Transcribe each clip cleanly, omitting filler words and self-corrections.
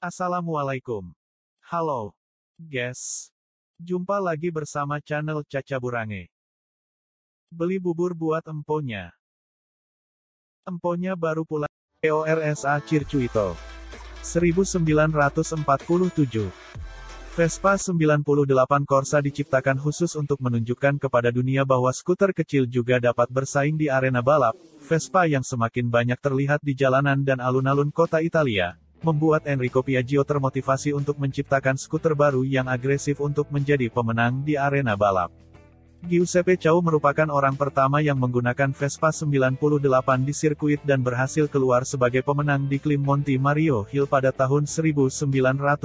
Assalamualaikum. Halo, guys. Jumpa lagi bersama channel Caca Burange. Beli bubur buat emponya. Emponya baru pulang. PORSA Circuito 1947. Vespa 98 Corsa diciptakan khusus untuk menunjukkan kepada dunia bahwa skuter kecil juga dapat bersaing di arena balap. Vespa yang semakin banyak terlihat di jalanan dan alun-alun kota Italia, membuat Enrico Piaggio termotivasi untuk menciptakan skuter baru yang agresif untuk menjadi pemenang di arena balap. Giuseppe Chau merupakan orang pertama yang menggunakan Vespa 98 di sirkuit dan berhasil keluar sebagai pemenang di Klim Monte Mario Hill pada tahun 1947.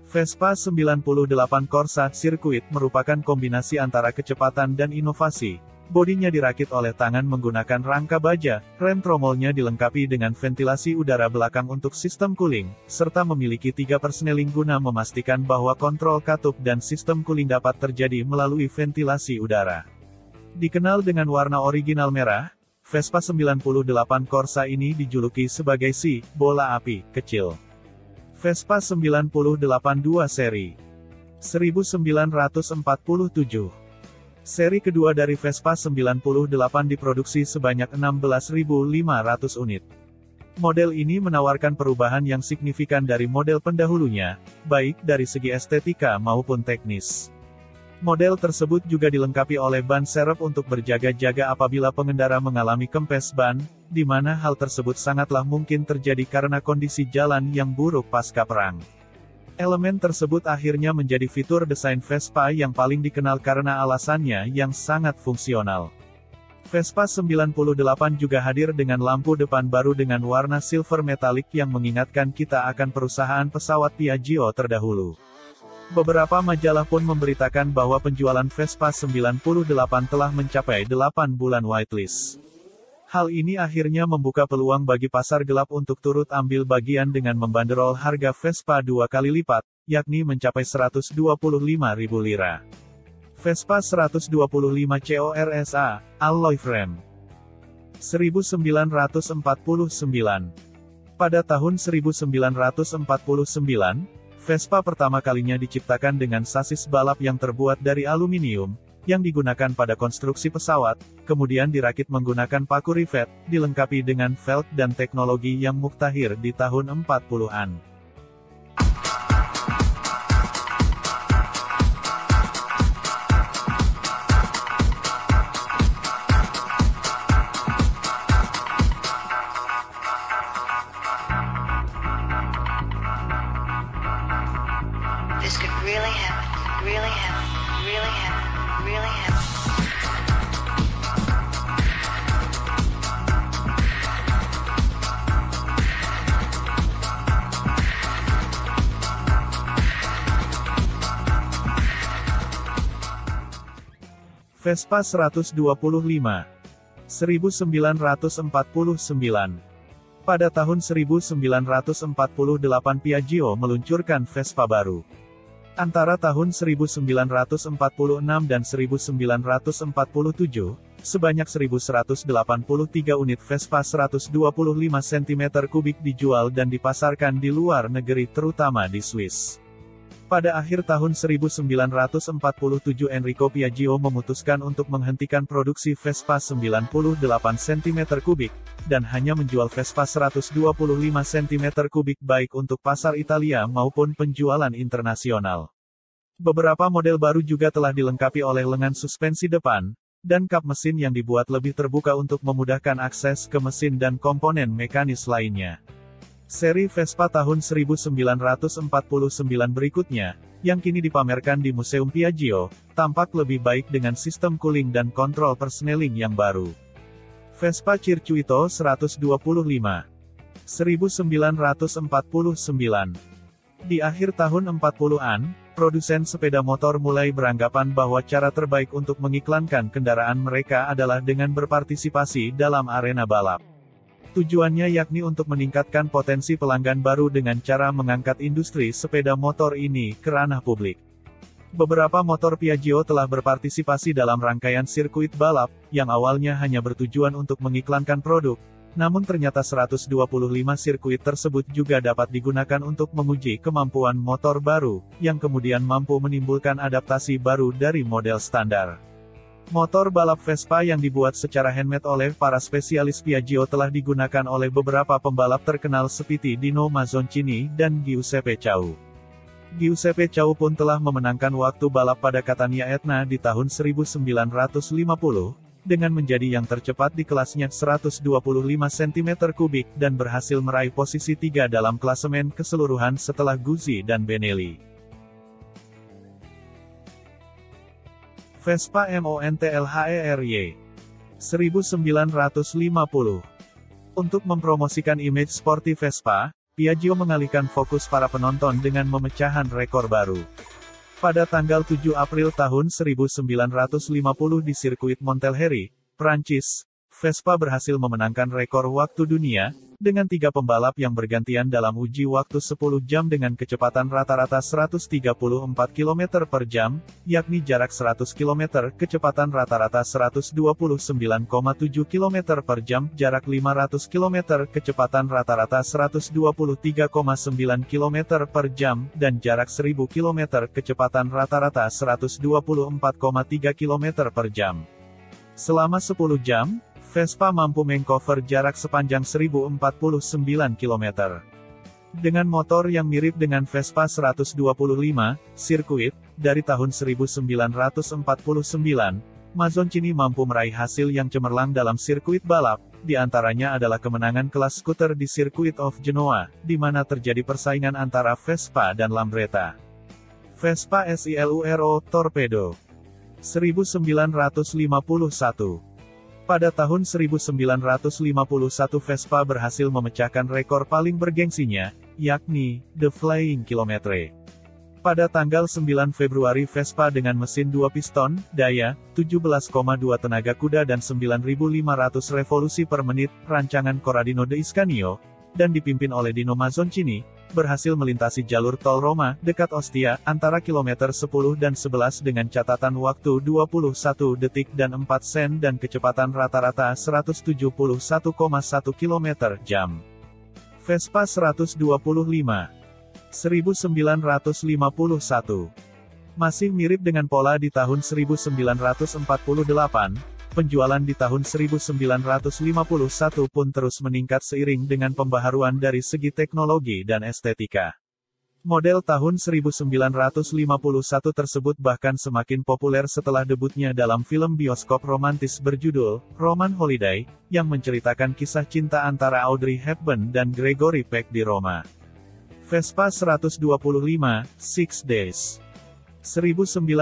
Vespa 98 Corsa sirkuit merupakan kombinasi antara kecepatan dan inovasi. Bodinya dirakit oleh tangan menggunakan rangka baja, rem tromolnya dilengkapi dengan ventilasi udara belakang untuk sistem cooling, serta memiliki 3 persneling guna memastikan bahwa kontrol katup dan sistem cooling dapat terjadi melalui ventilasi udara. Dikenal dengan warna original merah, Vespa 98 Corsa ini dijuluki sebagai si bola api kecil. Vespa 98 2 seri 1947. Seri kedua dari Vespa 98 diproduksi sebanyak 16.500 unit. Model ini menawarkan perubahan yang signifikan dari model pendahulunya, baik dari segi estetika maupun teknis. Model tersebut juga dilengkapi oleh ban serep untuk berjaga-jaga apabila pengendara mengalami kempes ban, di mana hal tersebut sangatlah mungkin terjadi karena kondisi jalan yang buruk pasca perang. Elemen tersebut akhirnya menjadi fitur desain Vespa yang paling dikenal karena alasannya yang sangat fungsional. Vespa 98 juga hadir dengan lampu depan baru dengan warna silver metallic yang mengingatkan kita akan perusahaan pesawat Piaggio terdahulu. Beberapa majalah pun memberitakan bahwa penjualan Vespa 98 telah mencapai 8 bulan whitelist. Hal ini akhirnya membuka peluang bagi pasar gelap untuk turut ambil bagian dengan membanderol harga Vespa 2 kali lipat, yakni mencapai 125.000 lira. Vespa 125 CORSA, alloy frame. 1949. Pada tahun 1949, Vespa pertama kalinya diciptakan dengan sasis balap yang terbuat dari aluminium, yang digunakan pada konstruksi pesawat, kemudian dirakit menggunakan paku rivet, dilengkapi dengan velg dan teknologi yang muktahir di tahun 40-an. This could really happen, really happen, really happen, really happen. Vespa 125. 1949. Pada tahun 1948 Piaggio meluncurkan Vespa baru. Antara tahun 1946 dan 1947, sebanyak 1.183 unit Vespa 125 cm3 dijual dan dipasarkan di luar negeri terutama di Swiss. Pada akhir tahun 1947 Enrico Piaggio memutuskan untuk menghentikan produksi Vespa 98 cm3, dan hanya menjual Vespa 125 cm3 baik untuk pasar Italia maupun penjualan internasional. Beberapa model baru juga telah dilengkapi oleh lengan suspensi depan, dan kap mesin yang dibuat lebih terbuka untuk memudahkan akses ke mesin dan komponen mekanis lainnya. Seri Vespa tahun 1949 berikutnya, yang kini dipamerkan di Museum Piaggio, tampak lebih baik dengan sistem cooling dan kontrol persneling yang baru. Vespa Circuito 125. 1949. Di akhir tahun 40-an, produsen sepeda motor mulai beranggapan bahwa cara terbaik untuk mengiklankan kendaraan mereka adalah dengan berpartisipasi dalam arena balap. Tujuannya yakni untuk meningkatkan potensi pelanggan baru dengan cara mengangkat industri sepeda motor ini ke ranah publik. Beberapa motor Piaggio telah berpartisipasi dalam rangkaian sirkuit balap, yang awalnya hanya bertujuan untuk mengiklankan produk, Namun ternyata 125 sirkuit tersebut juga dapat digunakan untuk menguji kemampuan motor baru, yang kemudian mampu menimbulkan adaptasi baru dari model standar. Motor balap Vespa yang dibuat secara handmade oleh para spesialis Piaggio telah digunakan oleh beberapa pembalap terkenal seperti Dino Mazzoncini dan Giuseppe Chau. Giuseppe Chau pun telah memenangkan waktu balap pada Catania Etna di tahun 1950, dengan menjadi yang tercepat di kelasnya 125 cm3 dan berhasil meraih posisi 3 dalam klasemen keseluruhan setelah Guzzi dan Benelli. Vespa Montlhery 1950. Untuk mempromosikan image sporty Vespa, Piaggio mengalihkan fokus para penonton dengan memecahan rekor baru. Pada tanggal 7 April tahun 1950 di sirkuit Montlhery, Prancis, Vespa berhasil memenangkan rekor waktu dunia, dengan 3 pembalap yang bergantian dalam uji waktu 10 jam dengan kecepatan rata-rata 134 km per jam, yakni jarak 100 km, kecepatan rata-rata 129,7 km per jam, jarak 500 km, kecepatan rata-rata 123,9 km per jam, dan jarak 1000 km, kecepatan rata-rata 124,3 km per jam. Selama 10 jam, Vespa mampu mengcover jarak sepanjang 1049 km. Dengan motor yang mirip dengan Vespa 125, sirkuit, dari tahun 1949, Mazzoncini mampu meraih hasil yang cemerlang dalam sirkuit balap, di antaranya adalah kemenangan kelas skuter di Circuit of Genoa, di mana terjadi persaingan antara Vespa dan Lambretta. Vespa Siluro Torpedo 1951. Pada tahun 1951 Vespa berhasil memecahkan rekor paling bergengsinya, yakni The Flying Kilometre. Pada tanggal 9 Februari Vespa dengan mesin 2 piston, daya 17,2 tenaga kuda dan 9.500 revolusi per menit, rancangan Corradino de Iscanio, dan dipimpin oleh Dino Mazzoncini, berhasil melintasi jalur tol Roma, dekat Ostia, antara kilometer 10 dan 11 dengan catatan waktu 21 detik dan 4 sen dan kecepatan rata-rata 171,1 km/jam. Vespa 125 1951. Masih mirip dengan pola di tahun 1948, penjualan di tahun 1951 pun terus meningkat seiring dengan pembaharuan dari segi teknologi dan estetika. Model tahun 1951 tersebut bahkan semakin populer setelah debutnya dalam film bioskop romantis berjudul Roman Holiday, yang menceritakan kisah cinta antara Audrey Hepburn dan Gregory Peck di Roma. Vespa 125, Six Days 1951.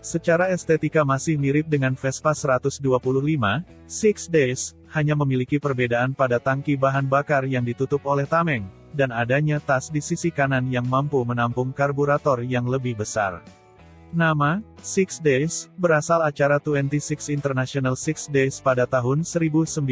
Secara estetika masih mirip dengan Vespa 125, Six Days, hanya memiliki perbedaan pada tangki bahan bakar yang ditutup oleh tameng, dan adanya tas di sisi kanan yang mampu menampung karburator yang lebih besar. Nama, Six Days, berasal acara 26 International Six Days pada tahun 1951,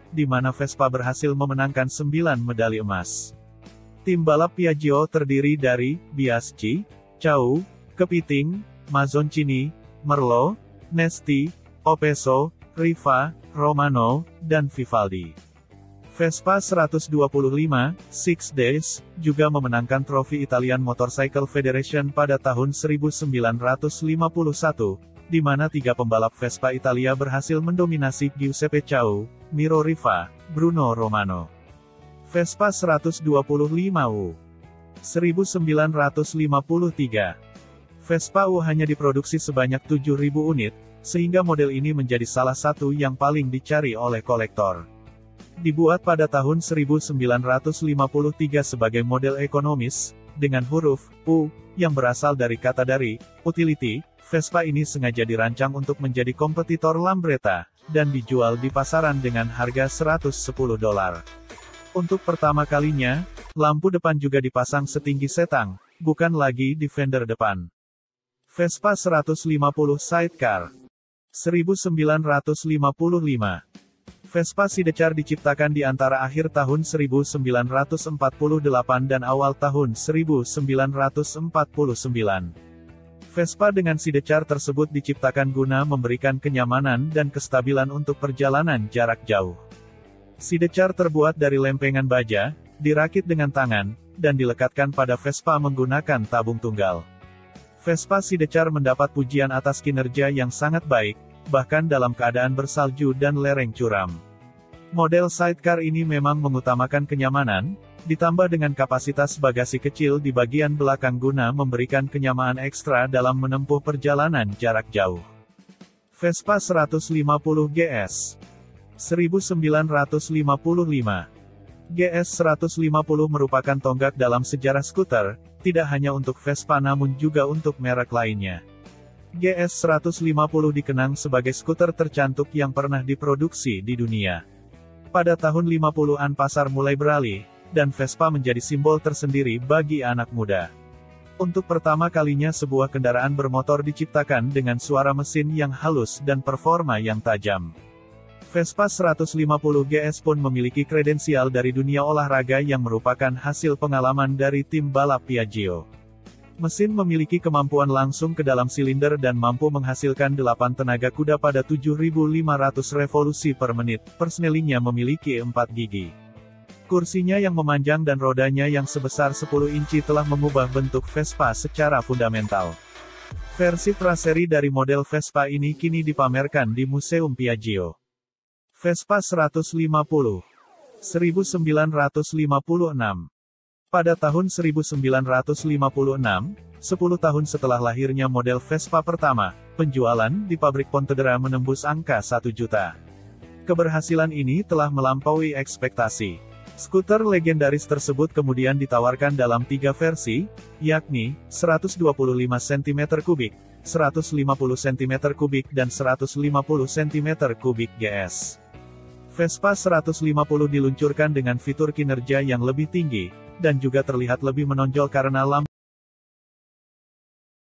di mana Vespa berhasil memenangkan 9 medali emas. Tim balap Piaggio terdiri dari Biasci, Chau, Kepiting, Mazzoncini, Merlo, Nesti, Opeso, Riva, Romano, dan Vivaldi. Vespa 125, Six Days, juga memenangkan trofi Italian Motorcycle Federation pada tahun 1951, di mana 3 pembalap Vespa Italia berhasil mendominasi Giuseppe Chau, Miro Riva, Bruno Romano. Vespa 125U 1953. Vespa U hanya diproduksi sebanyak 7.000 unit, sehingga model ini menjadi salah satu yang paling dicari oleh kolektor. Dibuat pada tahun 1953 sebagai model ekonomis, dengan huruf U, yang berasal dari kata dari utility, Vespa ini sengaja dirancang untuk menjadi kompetitor Lambretta, dan dijual di pasaran dengan harga $110. Untuk pertama kalinya, lampu depan juga dipasang setinggi setang, bukan lagi di fender depan. Vespa 150 Sidecar 1955. Vespa Sidecar diciptakan di antara akhir tahun 1948 dan awal tahun 1949. Vespa dengan sidecar tersebut diciptakan guna memberikan kenyamanan dan kestabilan untuk perjalanan jarak jauh. Sidecar terbuat dari lempengan baja, dirakit dengan tangan, dan dilekatkan pada Vespa menggunakan tabung tunggal. Vespa sidecar mendapat pujian atas kinerja yang sangat baik, bahkan dalam keadaan bersalju dan lereng curam. Model sidecar ini memang mengutamakan kenyamanan, ditambah dengan kapasitas bagasi kecil di bagian belakang guna memberikan kenyamanan ekstra dalam menempuh perjalanan jarak jauh. Vespa 150 GS 1955 GS 150 merupakan tonggak dalam sejarah skuter, tidak hanya untuk Vespa namun juga untuk merek lainnya. GS 150 dikenang sebagai skuter tercantik yang pernah diproduksi di dunia. Pada tahun 50-an pasar mulai beralih, dan Vespa menjadi simbol tersendiri bagi anak muda. Untuk pertama kalinya sebuah kendaraan bermotor diciptakan dengan suara mesin yang halus dan performa yang tajam. Vespa 150 GS pun memiliki kredensial dari dunia olahraga yang merupakan hasil pengalaman dari tim balap Piaggio. Mesin memiliki kemampuan langsung ke dalam silinder dan mampu menghasilkan 8 tenaga kuda pada 7.500 revolusi per menit. Persnelingnya memiliki 4 gigi. Kursinya yang memanjang dan rodanya yang sebesar 10 inci telah mengubah bentuk Vespa secara fundamental. Versi praseri dari model Vespa ini kini dipamerkan di Museum Piaggio. Vespa 150 1956. Pada tahun 1956, 10 tahun setelah lahirnya model Vespa pertama, penjualan di pabrik Pontedera menembus angka 1 juta. Keberhasilan ini telah melampaui ekspektasi. Skuter legendaris tersebut kemudian ditawarkan dalam 3 versi, yakni 125 cm3, 150 cm3 dan 150 cm3 GS. Vespa 150 diluncurkan dengan fitur kinerja yang lebih tinggi, dan juga terlihat lebih menonjol karena lampu